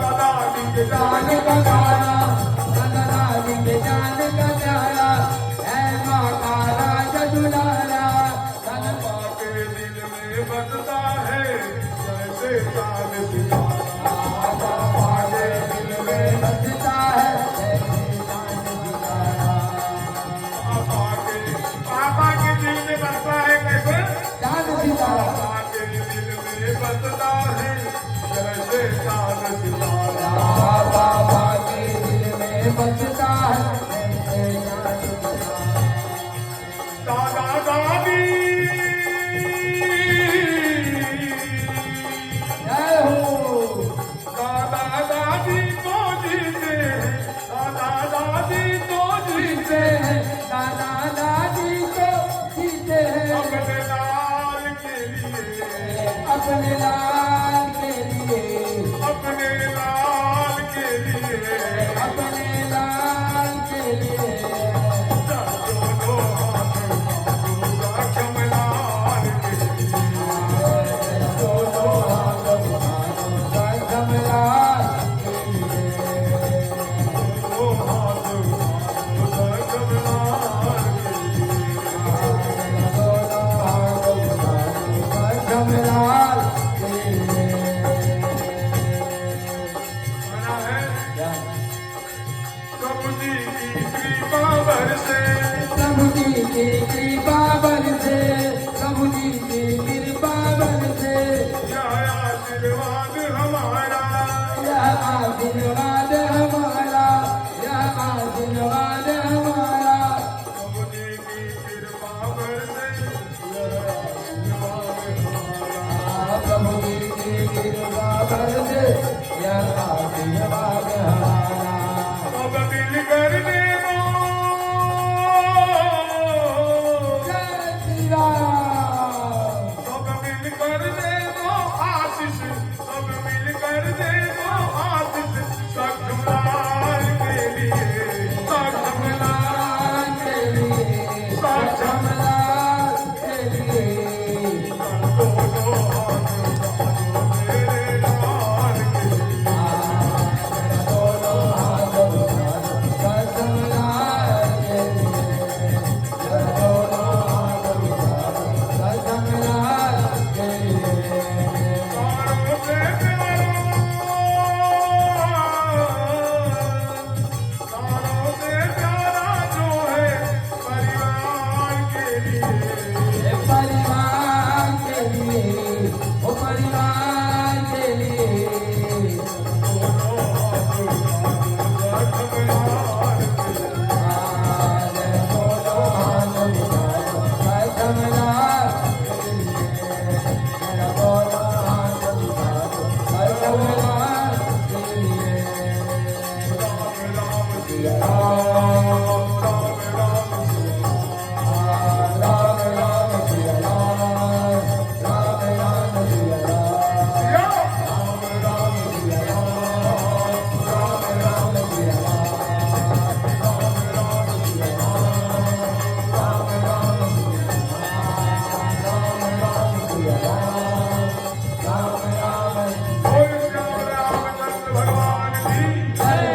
जान का प्यारा दादा दादी के जान का प्यारा है माँ का राज दुलारा धन माँ के दिल में बसता है जैसे चांद सितारा माँ के दिल में बसता है जैसे चांद सितारा पापा के दिल में बसता है कैसे चांद सितारा माँ के दिल में बसता है जैसे चांद सितारा बाबा के दिल में बसता है दादा दादी जय हो दादा दादी तो जीते हैं दादा दादी तो जीते हैं दादा दादी तो जीते हैं अपने लाल के लिए अपने लाल के लिए अपने लाल के लिए अपने लाल के लिए दोनों हाथ कमलाल के लिए दोनों हाथ कमलाल के लिए दोनों हाथ कमलाल के लिए दोनों हाथ कमलाल के लिए प्रभु जी की कृपा बरसे प्रभु जी की कृपा बरसे प्रभु जी की कृपा बरसे यह आशीर्वाद हमारा यह आशीर्वाद हमारा यह आशीर्वाद हमारा प्रभु जी की कृपा बरसे यह आशीर्वाद हमारा प्रभु जी की कृपा बरसे यह आशीर्वाद हमारा सब मिलकर देवो जय श्री राम सब मिलकर देवो आशीष सब मिलकर देवो आशीष सखमलाल के लिए सखमलाल के लिए सखमलाल के लिए दोनों हाथ मेरे लाल के लिए दोनों हाथ Oh